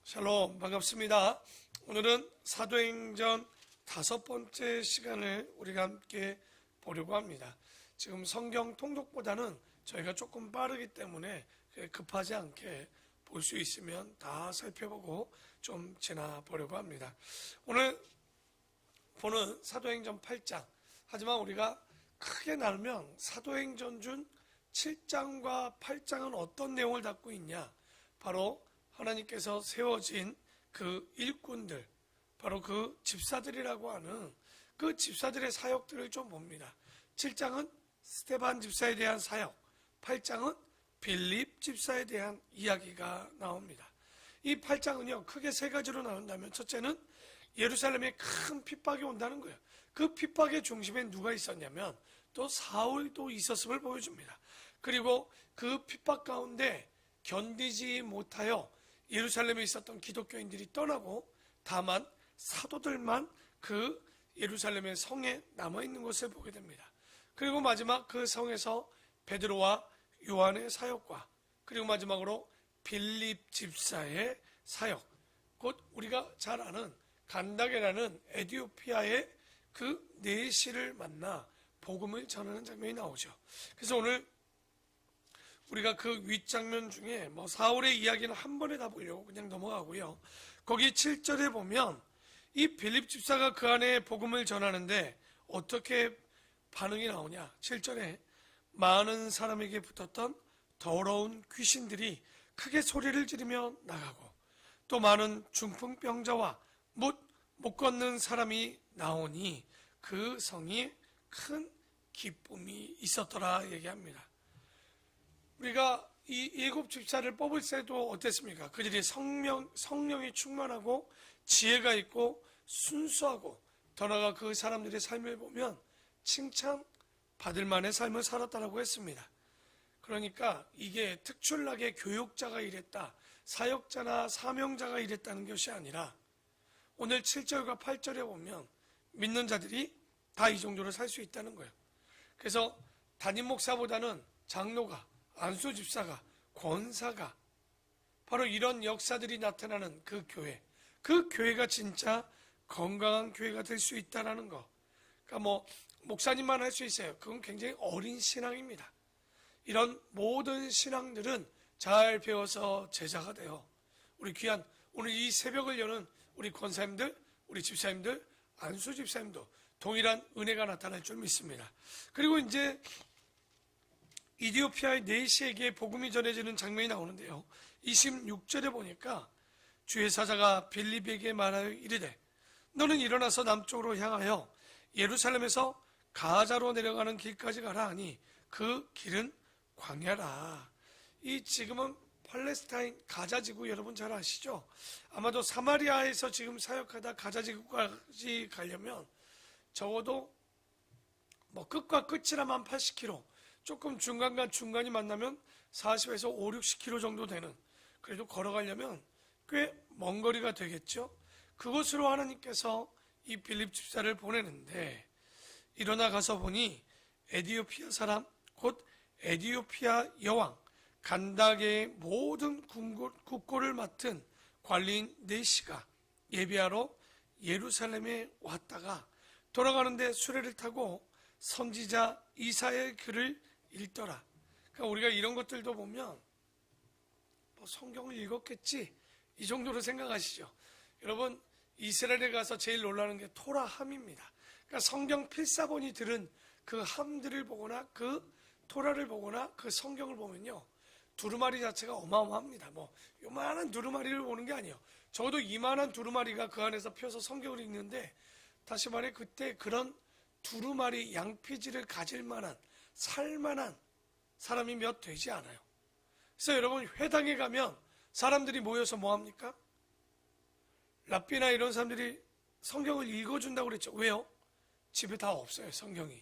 샬롬, 반갑습니다. 오늘은 사도행전 5번째 시간을 우리가 함께 보려고 합니다. 지금 성경 통독보다는 저희가 조금 빠르기 때문에 급하지 않게 볼 수 있으면 다 살펴보고 좀 지나보려고 합니다. 오늘 보는 사도행전 8장, 하지만 우리가 크게 나누면 사도행전 중 7장과 8장은 어떤 내용을 담고 있냐, 바로 하나님께서 세워진 그 일꾼들, 바로 그 집사들이라고 하는 그 집사들의 사역들을 좀 봅니다. 7장은 스데반 집사에 대한 사역, 8장은 빌립 집사에 대한 이야기가 나옵니다. 이 8장은요, 크게 세 가지로 나눈다면, 첫째는 예루살렘에 큰 핍박이 온다는 거예요. 그 핍박의 중심에 누가 있었냐면 또 사울도 있었음을 보여줍니다. 그리고 그 핍박 가운데 견디지 못하여 예루살렘에 있었던 기독교인들이 떠나고 다만 사도들만 그 예루살렘의 성에 남아있는 것을 보게 됩니다. 그리고 마지막 그 성에서 베드로와 요한의 사역과, 그리고 마지막으로 빌립 집사의 사역, 곧 우리가 잘 아는 간다게라는 에티오피아의 그 내시를 만나 복음을 전하는 장면이 나오죠. 그래서 오늘 우리가 그 윗장면 중에 사울의 이야기는 한 번에 다 보려고 그냥 넘어가고요. 거기 7절에 보면 이 빌립 집사가 그 안에 복음을 전하는데 어떻게 반응이 나오냐. 7절에 많은 사람에게 붙었던 더러운 귀신들이 크게 소리를 지르며 나가고, 또 많은 중풍병자와 못 걷는 사람이 나오니 그 성이 큰 기쁨이 있었더라 얘기합니다. 우리가 이 7 집사를 뽑을 때도 어땠습니까? 그들이 성령이 충만하고 지혜가 있고 순수하고, 더 나아가 그 사람들의 삶을 보면 칭찬받을 만의 삶을 살았다라고 했습니다. 그러니까 이게 특출나게 교육자가 이랬다, 사역자나 사명자가 이랬다는 것이 아니라 오늘 7절과 8절에 보면 믿는 자들이 다 이 정도로 살 수 있다는 거예요. 그래서 담임 목사보다는 장로가, 안수 집사가, 권사가, 바로 이런 역사들이 나타나는 그 교회가 진짜 건강한 교회가 될 수 있다는 거. 그러니까 목사님만 할 수 있어요. 그건 굉장히 어린 신앙입니다. 이런 모든 신앙들은 잘 배워서 제자가 돼요. 우리 귀한 오늘 이 새벽을 여는 우리 권사님들, 우리 집사님들, 안수 집사님도 동일한 은혜가 나타날 줄 믿습니다. 그리고 이제 이디오피아의 네시에게 복음이 전해지는 장면이 나오는데요. 26절에 보니까 주의 사자가 빌립에게 말하여 이르되 너는 일어나서 남쪽으로 향하여 예루살렘에서 가자로 내려가는 길까지 가라 하니 그 길은 광야라. 이 지금은 팔레스타인 가자지구 여러분 잘 아시죠? 아마도 사마리아에서 지금 사역하다 가자지구까지 가려면 적어도 끝과 끝이라만 80km, 조금 중간과 중간이 만나면 40에서 5, 60km 정도 되는, 그래도 걸어가려면 꽤 먼 거리가 되겠죠. 그곳으로 하나님께서 이 빌립 집사를 보내는데, 일어나 가서 보니 에티오피아 사람, 곧 에티오피아 여왕 간다게의 모든 국고를 맡은 관리인 네시가 예배하러 예루살렘에 왔다가 돌아가는데 수레를 타고 선지자 이사야의 글을 읽더라. 그러니까 우리가 이런 것들도 보면 성경을 읽었겠지, 이 정도로 생각하시죠. 여러분, 이스라엘에 가서 제일 놀라는 게 토라함입니다. 그러니까 성경 필사본이 들은 그 함들을 보거나 그 토라를 보거나 그 성경을 보면요, 두루마리 자체가 어마어마합니다. 요만한 두루마리를 보는 게 아니에요. 적어도 이만한 두루마리가 그 안에서 펴서 성경을 읽는데, 다시 말해 그때 그런 두루마리 양피지를 가질 만한, 살만한 사람이 몇 되지 않아요. 그래서 여러분, 회당에 가면 사람들이 모여서 뭐합니까? 랍비나 이런 사람들이 성경을 읽어준다고 그랬죠. 왜요? 집에 다 없어요, 성경이.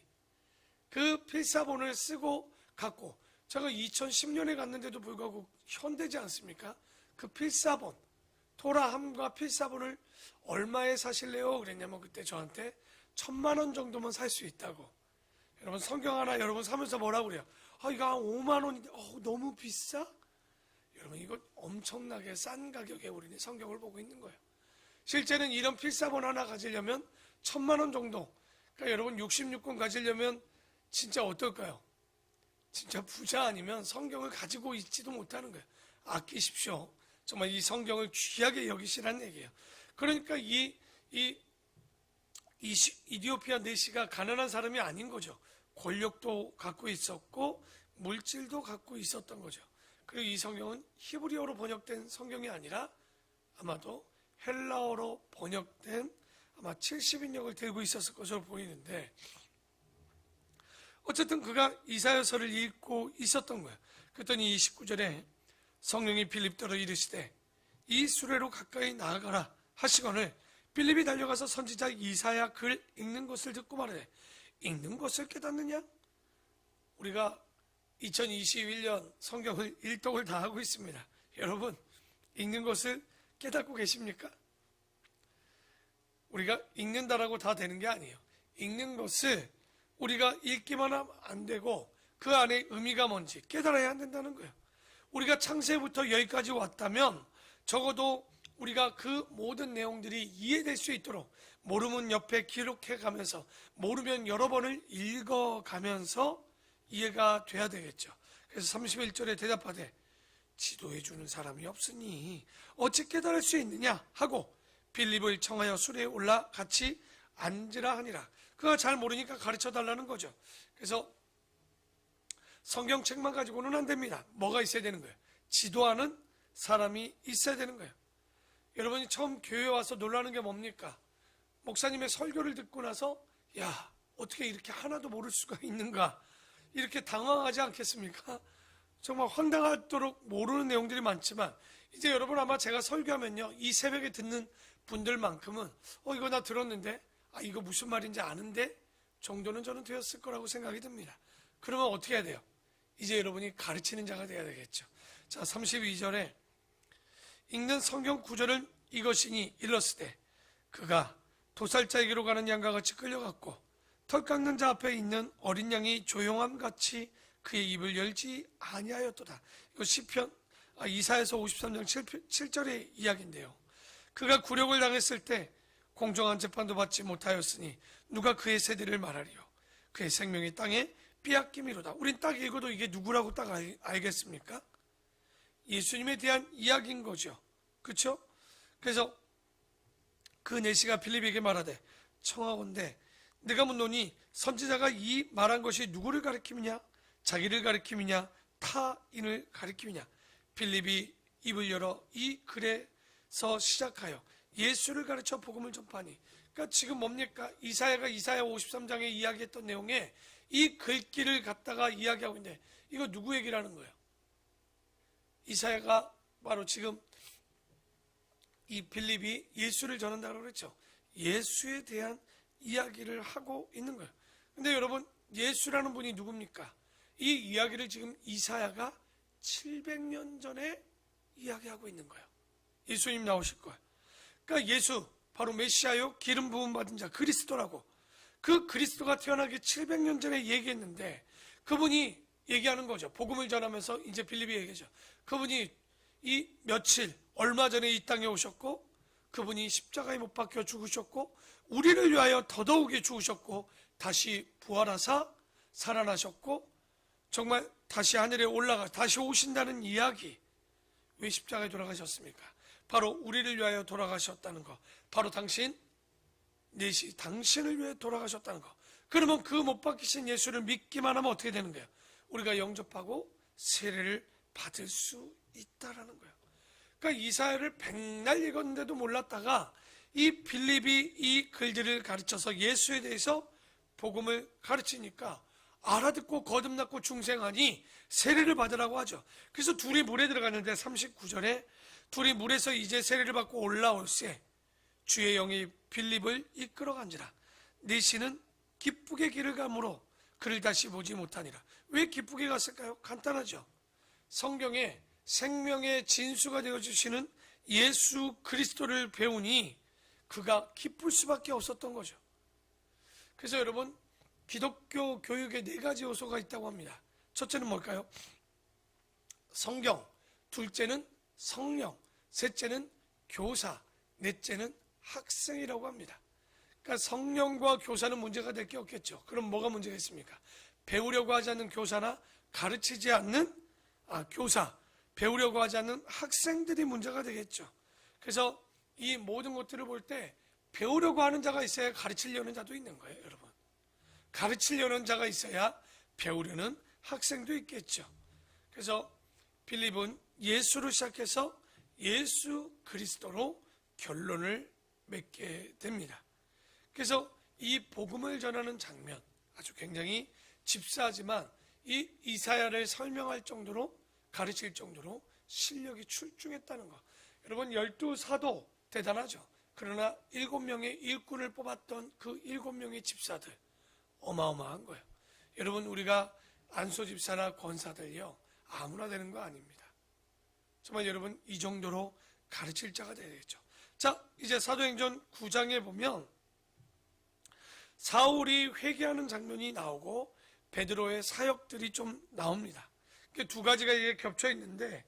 그 필사본을 쓰고 갔고, 제가 2010년에 갔는데도 불구하고 현대지 않습니까? 그 필사본, 토라함과 필사본을 얼마에 사실래요? 그랬냐면 그때 저한테 1,000만 원 정도면 살 수 있다고. 여러분, 성경 하나 여러분 사면서 뭐라고 그래요? 이거 한 5만 원인데 너무 비싸? 여러분 이거 엄청나게 싼 가격에 우리는 성경을 보고 있는 거예요. 실제는 이런 필사본 하나 가지려면 1,000만 원 정도. 그러니까 여러분 66권 가지려면 진짜 어떨까요? 진짜 부자 아니면 성경을 가지고 있지도 못하는 거예요. 아끼십시오. 정말 이 성경을 귀하게 여기시라는 얘기예요. 그러니까 이디오피아 내시가 가난한 사람이 아닌 거죠. 권력도 갖고 있었고 물질도 갖고 있었던 거죠. 그리고 이 성경은 히브리어로 번역된 성경이 아니라 아마도 헬라어로 번역된 아마 70인역을 들고 있었을 것으로 보이는데, 어쨌든 그가 이사야서를 읽고 있었던 거예요. 그랬더니 29절에 성령이 빌립더러 이르시되 이 수레로 가까이 나아가라 하시거늘 빌립이 달려가서 선지자 이사야 글 읽는 것을 듣고 말하되 읽는 것을 깨닫느냐? 우리가 2021년 성경을 일독을 다 하고 있습니다. 여러분 읽는 것을 깨닫고 계십니까? 우리가 읽는다라고 다 되는 게 아니에요. 읽는 것을 우리가 읽기만 하면 안 되고 그 안에 의미가 뭔지 깨달아야 된다는 거예요. 우리가 창세부터 여기까지 왔다면 적어도 우리가 그 모든 내용들이 이해될 수 있도록 모르면 옆에 기록해 가면서 모르면 여러 번을 읽어 가면서 이해가 돼야 되겠죠. 그래서 31절에 대답하되 지도해 주는 사람이 없으니 어찌 깨달을 수 있느냐 하고 빌립을 청하여 수레에 올라 같이 앉으라 하니라. 그가 잘 모르니까 가르쳐 달라는 거죠. 그래서 성경책만 가지고는 안 됩니다. 뭐가 있어야 되는 거예요? 지도하는 사람이 있어야 되는 거예요. 여러분이 처음 교회에 와서 놀라는 게 뭡니까? 목사님의 설교를 듣고 나서 야, 어떻게 이렇게 하나도 모를 수가 있는가? 이렇게 당황하지 않겠습니까? 정말 황당하도록 모르는 내용들이 많지만 이제 여러분 아마 제가 설교하면요, 이 새벽에 듣는 분들만큼은 이거 나 들었는데 이거 무슨 말인지 아는데 정도는 저는 되었을 거라고 생각이 듭니다. 그러면 어떻게 해야 돼요? 이제 여러분이 가르치는 자가 돼야 되겠죠. 자, 32절에 읽는 성경 구절은 이것이니 일렀으되 그가 도살자에게로 가는 양과 같이 끌려갔고 털 깎는 자 앞에 있는 어린 양이 조용함 같이 그의 입을 열지 아니하였도다. 이거 시편 이사야서 53장 7절의 이야기인데요. 그가 굴욕을 당했을 때 공정한 재판도 받지 못하였으니 누가 그의 세대를 말하리요. 그의 생명이 땅에 빼앗김이로다. 우린 딱 읽어도 이게 누구라고 딱 알겠습니까? 예수님에 대한 이야기인 거죠. 그렇죠? 그래서 그 내시가 빌립에게 말하되 청하건대 내가 묻노니 선지자가 이 말한 것이 누구를 가리킴이냐? 자기를 가리킴이냐? 타인을 가리킴이냐? 빌립이 입을 열어 이 글에서 시작하여 예수를 가르쳐 복음을 전파하니. 그러니까 지금 뭡니까? 이사야 53장에 이야기했던 내용에 이 글귀를 갖다가 이야기하고 있는데 이거 누구 얘기라는 거예요? 이사야가 바로 지금 이 빌립이 예수를 전한다고 그랬죠. 예수에 대한 이야기를 하고 있는 거예요. 근데 여러분 예수라는 분이 누굽니까? 이 이야기를 지금 이사야가 700년 전에 이야기하고 있는 거예요. 예수님 나오실 거예요. 그러니까 예수 바로 메시아요, 기름 부음 받은 자 그리스도라고. 그 그리스도가 태어나기 700년 전에 얘기했는데 그분이 얘기하는 거죠. 복음을 전하면서 이제 빌립이 얘기하죠. 그분이 이 며칠 얼마 전에 이 땅에 오셨고 그분이 십자가에 못 박혀 죽으셨고 우리를 위하여 더더욱이 죽으셨고 다시 부활하사 살아나셨고 정말 다시 하늘에 올라가 다시 오신다는 이야기. 왜 십자가에 돌아가셨습니까? 바로 우리를 위하여 돌아가셨다는 거. 바로 당신을 위해 돌아가셨다는 거. 그러면 그 못 박히신 예수를 믿기만 하면 어떻게 되는 거예요? 우리가 영접하고 세례를 받을 수 있다라는 거예요. 그러니까 이사야를 백날 읽었는데도 몰랐다가 이 빌립이 이 글들을 가르쳐서 예수에 대해서 복음을 가르치니까 알아듣고 거듭났고 중생하니 세례를 받으라고 하죠. 그래서 둘이 물에 들어갔는데 39절에 둘이 물에서 이제 세례를 받고 올라올새 주의 영이 빌립을 이끌어간지라. 내시는 기쁘게 길을 가므로 그를 다시 보지 못하니라. 왜 기쁘게 갔을까요? 간단하죠. 성경에 생명의 진수가 되어주시는 예수 그리스도를 배우니 그가 기쁠 수밖에 없었던 거죠. 그래서 여러분 기독교 교육에 4가지 요소가 있다고 합니다. 첫째는 뭘까요? 성경, 둘째는 성령, 셋째는 교사, 넷째는 학생이라고 합니다. 그러니까 성령과 교사는 문제가 될 게 없겠죠. 그럼 뭐가 문제가 있습니까? 배우려고 하지 않는 교사나 가르치지 않는 교사, 배우려고 하지 않는 학생들이 문제가 되겠죠. 그래서 이 모든 것들을 볼 때 배우려고 하는 자가 있어야 가르치려는 자도 있는 거예요, 여러분. 가르치려는 자가 있어야 배우려는 학생도 있겠죠. 그래서 빌립은 예수로 시작해서 예수 그리스도로 결론을 맺게 됩니다. 그래서 이 복음을 전하는 장면, 아주 굉장히 집사하지만 이 이사야를 설명할 정도로, 가르칠 정도로 실력이 출중했다는 것. 여러분, 12사도 대단하죠. 그러나 7명의 일꾼을 뽑았던 그 7명의 집사들, 어마어마한 거예요. 여러분, 우리가 안소 집사나 권사들요, 아무나 되는 거 아닙니다. 정말 여러분, 이 정도로 가르칠 자가 되겠죠. 자, 이제 사도행전 9장에 보면 사울이 회개하는 장면이 나오고 베드로의 사역들이 좀 나옵니다. 두 가지가 이게 겹쳐 있는데,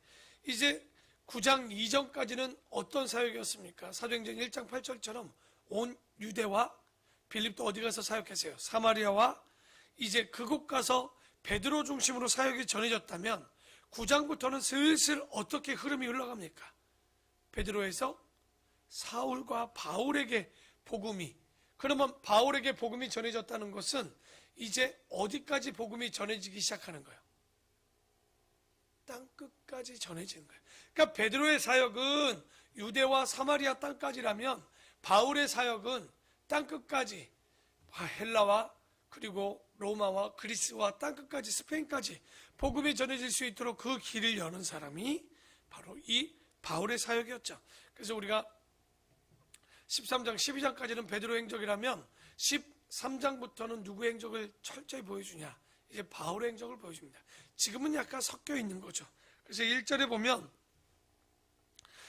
이제 9장 이전까지는 어떤 사역이었습니까? 사도행전 1장 8절처럼 온 유대와, 빌립도 어디 가서 사역했어요? 사마리아와 이제 그곳 가서 베드로 중심으로 사역이 전해졌다면 9장부터는 슬슬 어떻게 흐름이 흘러갑니까? 베드로에서 사울과 바울에게 복음이, 그러면 바울에게 복음이 전해졌다는 것은 이제 어디까지 복음이 전해지기 시작하는 거예요? 땅끝까지 전해지는 거예요. 그러니까 베드로의 사역은 유대와 사마리아 땅까지라면 바울의 사역은 땅끝까지, 헬라와 그리고 로마와 그리스와 땅끝까지, 스페인까지 복음이 전해질 수 있도록 그 길을 여는 사람이 바로 이 바울의 사역이었죠. 그래서 우리가 13장, 12장까지는 베드로 행적이라면 13장부터는 누구의 행적을 철저히 보여주냐? 이제 바울의 행적을 보여줍니다. 지금은 약간 섞여 있는 거죠. 그래서 1절에 보면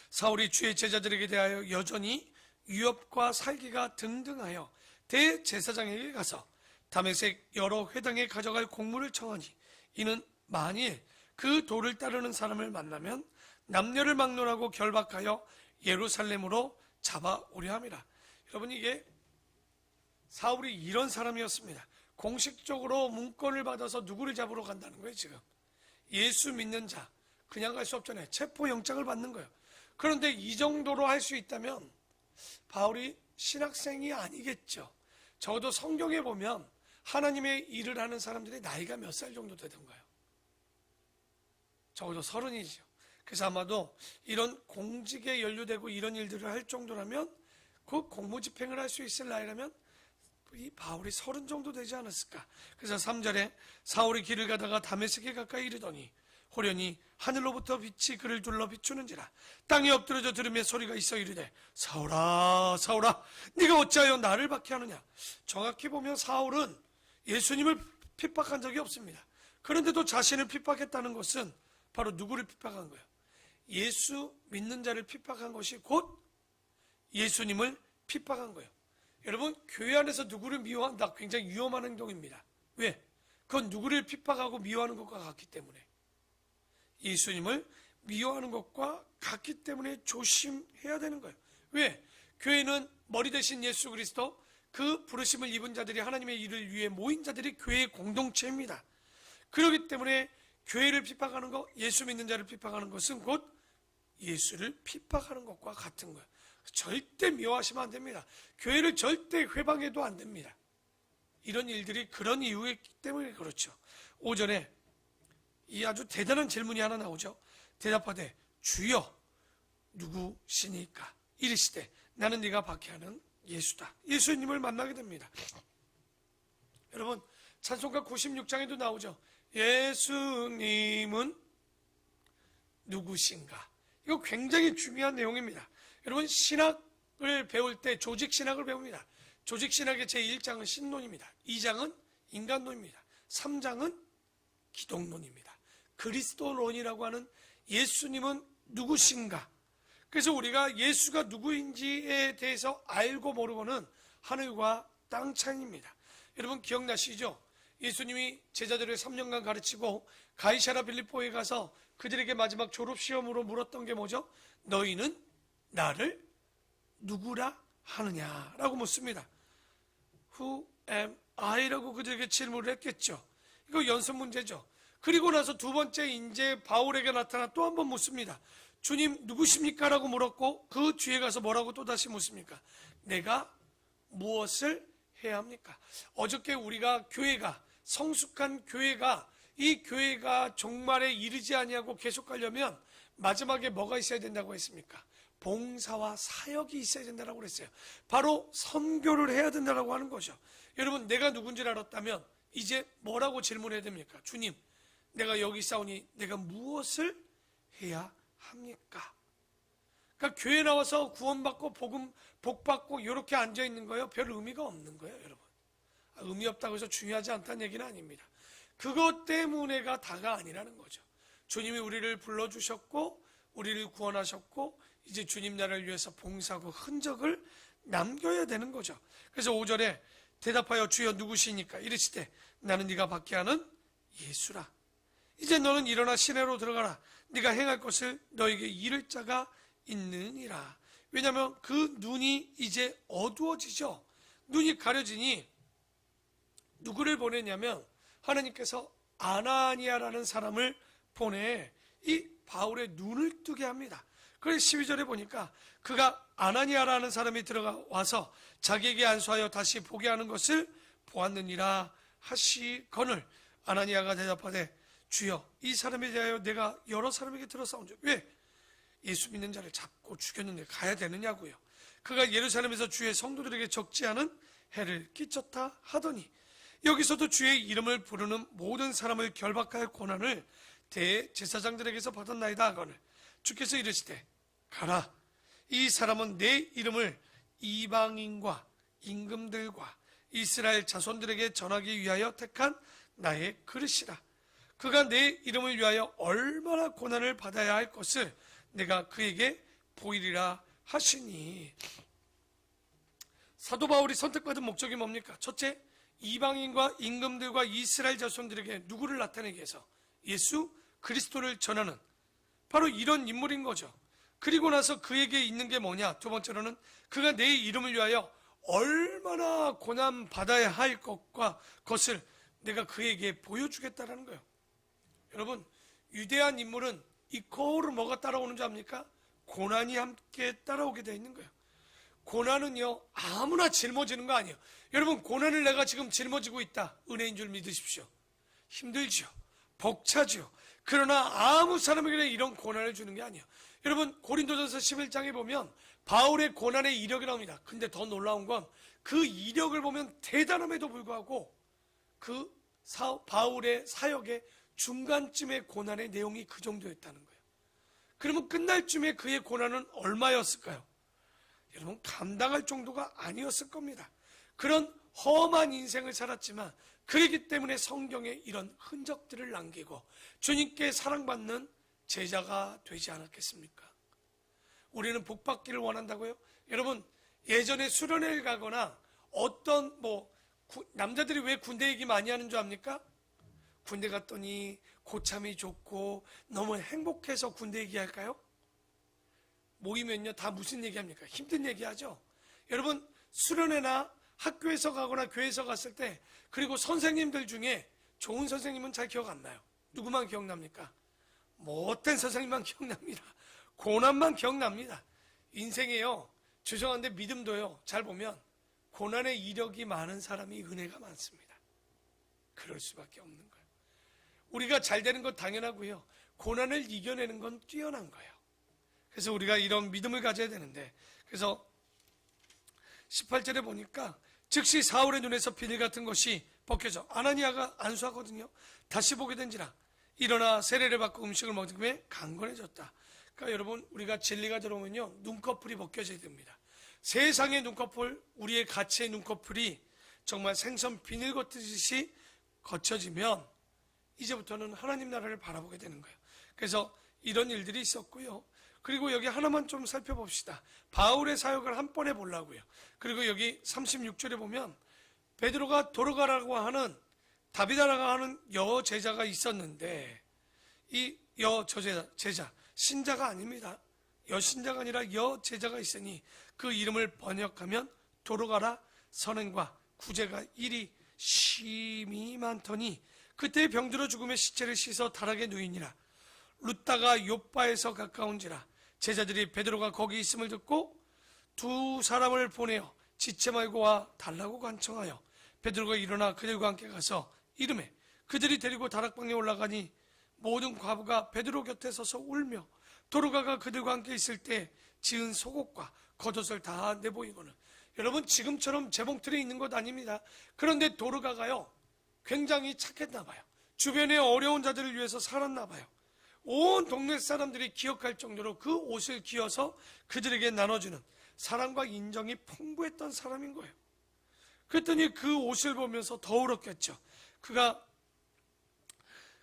사울이 주의 제자들에게 대하여 여전히 유업과 살기가 등등하여 대제사장에게 가서 다메섹 여러 회당에 가져갈 공물을 청하니 이는 만일 그 도를 따르는 사람을 만나면 남녀를 막론하고 결박하여 예루살렘으로 잡아오려 함이라. 여러분, 이게 사울이 이런 사람이었습니다. 공식적으로 문건을 받아서 누구를 잡으러 간다는 거예요. 지금 예수 믿는 자 그냥 갈 수 없잖아요. 체포영장을 받는 거예요. 그런데 이 정도로 할 수 있다면 바울이 신학생이 아니겠죠. 적어도 성경에 보면 하나님의 일을 하는 사람들의 나이가 몇 살 정도 되던가요? 적어도 30이죠. 그래서 아마도 이런 공직에 연루되고 이런 일들을 할 정도라면, 그 공무집행을 할 수 있을 나이라면 이 바울이 30 정도 되지 않았을까. 그래서 3절에 사울이 길을 가다가 다메섹에 가까이 이르더니 호련히 하늘로부터 빛이 그를 둘러 비추는지라. 땅에 엎드려져 들으며 소리가 있어 이르되 사울아 사울아 네가 어찌하여 나를 박해하느냐. 정확히 보면 사울은 예수님을 핍박한 적이 없습니다. 그런데도 자신을 핍박했다는 것은 바로 누구를 핍박한 거예요? 예수 믿는 자를 핍박한 것이 곧 예수님을 핍박한 거예요. 여러분, 교회 안에서 누구를 미워한다, 굉장히 위험한 행동입니다. 왜? 그건 누구를 핍박하고 미워하는 것과 같기 때문에, 예수님을 미워하는 것과 같기 때문에 조심해야 되는 거예요. 왜? 교회는 머리 대신 예수 그리스도, 그 부르심을 입은 자들이, 하나님의 일을 위해 모인 자들이 교회의 공동체입니다. 그렇기 때문에 교회를 핍박하는 것, 예수 믿는 자를 핍박하는 것은 곧 예수를 핍박하는 것과 같은 거예요. 절대 미워하시면 안 됩니다. 교회를 절대 회방해도 안 됩니다. 이런 일들이 그런 이유이기 때문에 그렇죠. 오전에 이 아주 대단한 질문이 하나 나오죠. 대답하되 주여 누구시니까? 이르시되 나는 네가 박해하는 예수다. 예수님을 만나게 됩니다. 여러분, 찬송가 96장에도 나오죠. 예수님은 누구신가? 이거 굉장히 중요한 내용입니다. 여러분, 신학을 배울 때 조직신학을 배웁니다. 조직신학의 제1장은 신론입니다. 2장은 인간론입니다. 3장은 기독론입니다. 그리스도론이라고 하는 예수님은 누구신가? 그래서 우리가 예수가 누구인지에 대해서 알고 모르고는 하늘과 땅 차이입니다. 여러분 기억나시죠? 예수님이 제자들을 3년간 가르치고 가이사랴 빌립보에 가서 그들에게 마지막 졸업시험으로 물었던 게 뭐죠? 너희는 나를 누구라 하느냐라고 묻습니다. Who am I? 라고 그들에게 질문을 했겠죠. 이거 연습 문제죠. 그리고 나서 두 번째 이제 바울에게 나타나 또 한 번 묻습니다. 주님 누구십니까? 라고 물었고 그 뒤에 가서 뭐라고 또다시 묻습니까? 내가 무엇을 해야 합니까? 어저께 우리가 교회가 성숙한 교회가 이 교회가 종말에 이르지 아니하고 계속 가려면 마지막에 뭐가 있어야 된다고 했습니까? 봉사와 사역이 있어야 된다고 그랬어요. 바로 선교를 해야 된다고 하는 거죠. 여러분 내가 누군지를 알았다면 이제 뭐라고 질문해야 됩니까? 주님 내가 여기 있사오니 내가 무엇을 해야 합니까? 그러니까 교회 나와서 구원받고 복받고 이렇게 앉아있는 거예요. 별 의미가 없는 거예요, 여러분. 의미 없다고 해서 중요하지 않다는 얘기는 아닙니다. 그것 때문에가 다가 아니라는 거죠. 주님이 우리를 불러주셨고 우리를 구원하셨고 이제 주님 나라를 위해서 봉사하고 흔적을 남겨야 되는 거죠. 그래서 5절에 대답하여 주여 누구시니까 이르시되 나는 네가 받게 하는 예수라. 이제 너는 일어나 시내로 들어가라. 네가 행할 것을 너에게 이를 자가 있느니라. 왜냐하면 그 눈이 이제 어두워지죠. 눈이 가려지니 누구를 보냈냐면 하나님께서 아나니아라는 사람을 보내 이 바울의 눈을 뜨게 합니다. 그래서 12절에 보니까 그가 아나니아라는 사람이 들어가 와서 자기에게 안수하여 다시 보게 하는 것을 보았느니라 하시거늘 아나니아가 대답하되 주여 이 사람에 대하여 내가 여러 사람에게 들어싸운즉 왜 예수 믿는 자를 잡고 죽였는데 가야 되느냐고요. 그가 예루살렘에서 주의 성도들에게 적지 않은 해를 끼쳤다 하더니 여기서도 주의 이름을 부르는 모든 사람을 결박할 권한을 대제사장들에게서 받았나이다 하거늘 주께서 이르시되 가라 이 사람은 내 이름을 이방인과 임금들과 이스라엘 자손들에게 전하기 위하여 택한 나의 그릇이라. 그가 내 이름을 위하여 얼마나 고난을 받아야 할 것을 내가 그에게 보이리라 하시니. 사도 바울이 선택받은 목적이 뭡니까? 첫째, 이방인과 임금들과 이스라엘 자손들에게 누구를 나타내기 위해서 예수 그리스도를 전하는 바로 이런 인물인 거죠. 그리고 나서 그에게 있는 게 뭐냐? 두 번째로는 그가 내 이름을 위하여 얼마나 고난 받아야 할 것을 내가 그에게 보여주겠다라는 거예요. 여러분, 위대한 인물은 이코르 뭐가 따라오는 줄 압니까? 고난이 함께 따라오게 되어 있는 거예요. 고난은요 아무나 짊어지는 거 아니에요. 여러분 고난을 내가 지금 짊어지고 있다. 은혜인 줄 믿으십시오. 힘들죠. 벅차죠. 그러나 아무 사람에게 이런 고난을 주는 게 아니에요. 여러분 고린도전서 11장에 보면 바울의 고난의 이력이 나옵니다. 근데 더 놀라운 건 그 이력을 보면 대단함에도 불구하고 그 바울의 사역의 중간쯤의 고난의 내용이 그 정도였다는 거예요. 그러면 끝날 쯤에 그의 고난은 얼마였을까요? 여러분 감당할 정도가 아니었을 겁니다. 그런 험한 인생을 살았지만 그렇기 때문에 성경에 이런 흔적들을 남기고 주님께 사랑받는 제자가 되지 않았겠습니까? 우리는 복받기를 원한다고요? 여러분 예전에 수련회를 가거나 어떤 남자들이 왜 군대 얘기 많이 하는 줄 압니까? 군대 갔더니 고참이 좋고 너무 행복해서 군대 얘기할까요? 모이면요 다 무슨 얘기합니까? 힘든 얘기하죠. 여러분 수련회나 학교에서 가거나 교회에서 갔을 때 그리고 선생님들 중에 좋은 선생님은 잘 기억 안 나요. 누구만 기억납니까? 못된 선생님만 기억납니다. 고난만 기억납니다. 인생에요 죄송한데 믿음도요 잘 보면 고난의 이력이 많은 사람이 은혜가 많습니다. 그럴 수밖에 없는 거예요. 우리가 잘 되는 건 당연하고요 고난을 이겨내는 건 뛰어난 거예요. 그래서 우리가 이런 믿음을 가져야 되는데 그래서 18절에 보니까 즉시 사울의 눈에서 비늘 같은 것이 벗겨져 아나니아가 안수하거든요. 다시 보게 된지라 일어나 세례를 받고 음식을 먹으며 강건해졌다. 그러니까 여러분 우리가 진리가 들어오면요 눈꺼풀이 벗겨져야 됩니다. 세상의 눈꺼풀 우리의 가치의 눈꺼풀이 정말 생선 비늘 걷듯이 거쳐지면 이제부터는 하나님 나라를 바라보게 되는 거예요. 그래서 이런 일들이 있었고요. 그리고 여기 하나만 좀 살펴봅시다. 바울의 사역을 한 번에 보려고요. 그리고 여기 36절에 보면 베드로가 도로가라고 하는 다비다라고 하는 여제자가 있었는데 이 제자, 신자가 아닙니다. 여신자가 아니라 여제자가 있으니 그 이름을 번역하면 도로가라 선행과 구제가 일이 심히 많더니 그때 병들어 죽음의 시체를 씻어 다락에 누이니라. 룻다가 욥바에서 가까운지라. 제자들이 베드로가 거기 있음을 듣고 두 사람을 보내어 지체 말고 와 달라고 간청하여 베드로가 일어나 그들과 함께 가서 이르매 그들이 데리고 다락방에 올라가니 모든 과부가 베드로 곁에 서서 울며 도로가가 그들과 함께 있을 때 지은 속옷과 겉옷을 다 내보이고는. 여러분, 지금처럼 재봉틀에 있는 것 아닙니다. 그런데 도로가가요 굉장히 착했나 봐요. 주변의 어려운 자들을 위해서 살았나 봐요. 온 동네 사람들이 기억할 정도로 그 옷을 기어서 그들에게 나눠주는 사랑과 인정이 풍부했던 사람인 거예요. 그랬더니 그 옷을 보면서 더 울었겠죠. 그가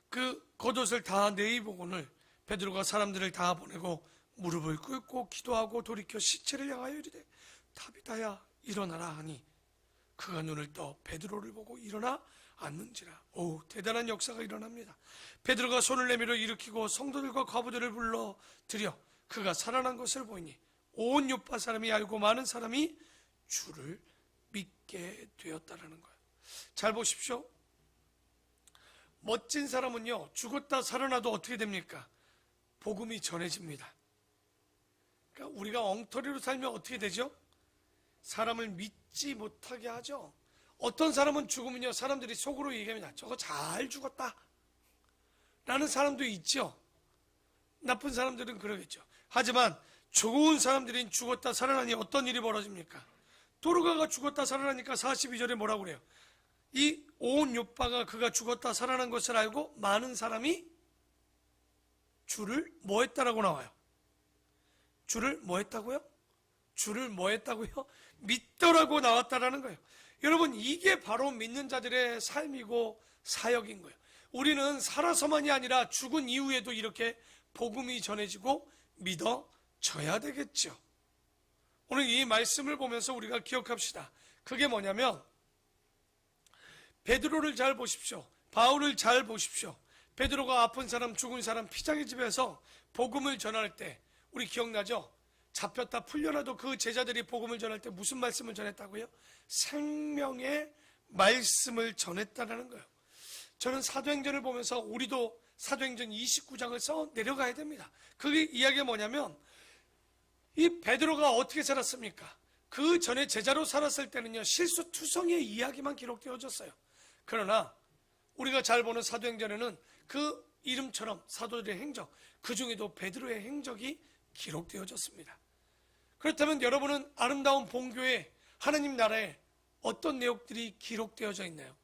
그 겉옷을 다 내입어오늘 베드로가 사람들을 다 보내고 무릎을 꿇고 기도하고 돌이켜 시체를 향하여 이르되 타비다야 일어나라 하니 그가 눈을 떠 베드로를 보고 일어나 앉는지라. 오, 대단한 역사가 일어납니다. 베드로가 손을 내밀어 일으키고 성도들과 과부들을 불러 들여 그가 살아난 것을 보이니 온 요파 사람이 알고 많은 사람이 주를 믿게 되었다라는 거예요. 잘 보십시오. 멋진 사람은요 죽었다 살아나도 어떻게 됩니까? 복음이 전해집니다. 그러니까 우리가 엉터리로 살면 어떻게 되죠? 사람을 믿지 못하게 하죠. 어떤 사람은 죽으면요 사람들이 속으로 얘기합니다. 저거 잘 죽었다 라는 사람도 있죠. 나쁜 사람들은 그러겠죠. 하지만 좋은 사람들인 죽었다 살아나니 어떤 일이 벌어집니까? 도로가가 죽었다 살아나니까 42절에 뭐라고 그래요? 이 온 욥바가 그가 죽었다 살아난 것을 알고 많은 사람이 주를 뭐 했다라고 나와요? 주를 뭐 했다고요? 주를 뭐 했다고요? 믿더라고 나왔다라는 거예요. 여러분, 이게 바로 믿는 자들의 삶이고 사역인 거예요. 우리는 살아서만이 아니라 죽은 이후에도 이렇게 복음이 전해지고 믿어져야 되겠죠. 오늘 이 말씀을 보면서 우리가 기억합시다. 그게 뭐냐면 베드로를 잘 보십시오. 바울을 잘 보십시오. 베드로가 아픈 사람, 죽은 사람, 피장의 집에서 복음을 전할 때 우리 기억나죠? 잡혔다 풀려나도 그 제자들이 복음을 전할 때 무슨 말씀을 전했다고요? 생명의 말씀을 전했다는 거예요. 저는 사도행전을 보면서 우리도 사도행전 29장을 써 내려가야 됩니다. 그 이야기가 뭐냐면 이 베드로가 어떻게 살았습니까? 그 전에 제자로 살았을 때는요 실수투성이의 이야기만 기록되어졌어요. 그러나 우리가 잘 보는 사도행전에는 그 이름처럼 사도들의 행적, 그 중에도 베드로의 행적이 기록되어졌습니다. 그렇다면 여러분은 아름다운 본교회 하나님 나라에 어떤 내용들이 기록되어져 있나요?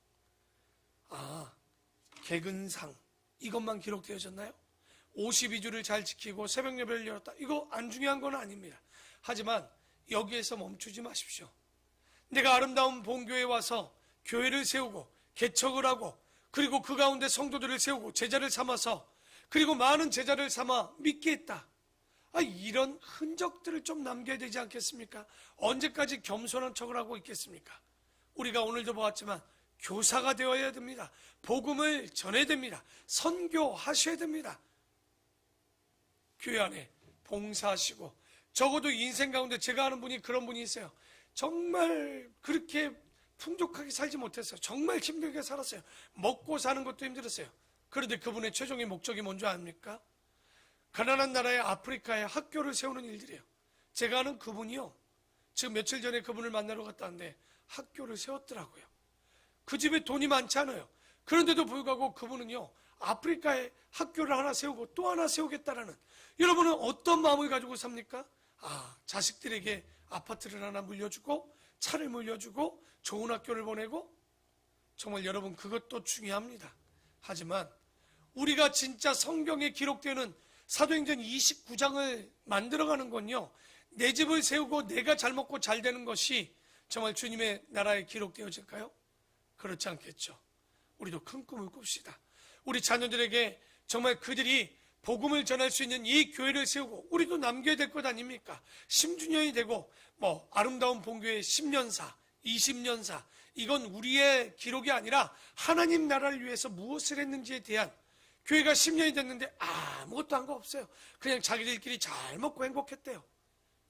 개근상 이것만 기록되어졌나요? 52주를 잘 지키고 새벽 예배를 열었다. 이거 안 중요한 건 아닙니다. 하지만 여기에서 멈추지 마십시오. 내가 아름다운 본교회에 와서 교회를 세우고 개척을 하고 그리고 그 가운데 성도들을 세우고 제자를 삼아서 그리고 많은 제자를 삼아 믿게 했다. 이런 흔적들을 좀 남겨야 되지 않겠습니까? 언제까지 겸손한 척을 하고 있겠습니까? 우리가 오늘도 보았지만 교사가 되어야 됩니다. 복음을 전해야 됩니다. 선교하셔야 됩니다. 교회 안에 봉사하시고 적어도 인생 가운데 제가 아는 분이 그런 분이 있어요. 정말 그렇게 풍족하게 살지 못했어요. 정말 힘들게 살았어요. 먹고 사는 것도 힘들었어요. 그런데 그분의 최종의 목적이 뭔지 아닙니까? 가난한 나라의 아프리카에 학교를 세우는 일들이에요. 제가 아는 그분이요. 지금 며칠 전에 그분을 만나러 갔다 왔는데 학교를 세웠더라고요. 그 집에 돈이 많지 않아요. 그런데도 불구하고 그분은요. 아프리카에 학교를 하나 세우고 또 하나 세우겠다라는, 여러분은 어떤 마음을 가지고 삽니까? 자식들에게 아파트를 하나 물려주고 차를 물려주고 좋은 학교를 보내고, 정말 여러분 그것도 중요합니다. 하지만 우리가 진짜 성경에 기록되는 사도행전 29장을 만들어가는 건요, 내 집을 세우고 내가 잘 먹고 잘 되는 것이 정말 주님의 나라에 기록되어질까요? 그렇지 않겠죠. 우리도 큰 꿈을 꿉시다. 우리 자녀들에게 정말 그들이 복음을 전할 수 있는 이 교회를 세우고 우리도 남겨야 될 것 아닙니까? 10주년이 되고 아름다운 본교의 10년사, 20년사, 이건 우리의 기록이 아니라 하나님 나라를 위해서 무엇을 했는지에 대한 교회가 10년이 됐는데 아무것도 한 거 없어요. 그냥 자기들끼리 잘 먹고 행복했대요.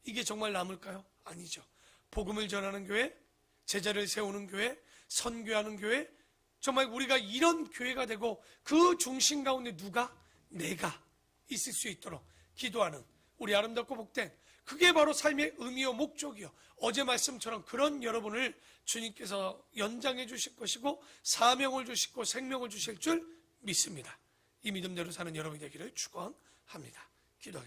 이게 정말 남을까요? 아니죠. 복음을 전하는 교회, 제자를 세우는 교회, 선교하는 교회, 정말 우리가 이런 교회가 되고 그 중심 가운데 누가? 내가 있을 수 있도록 기도하는 우리 아름답고 복된, 그게 바로 삶의 의미요 목적이요. 어제 말씀처럼 그런 여러분을 주님께서 연장해 주실 것이고 사명을 주시고 생명을 주실 줄 믿습니다. 이 믿음대로 사는 여러분이 되기를 축원합니다. 기도하겠습니다.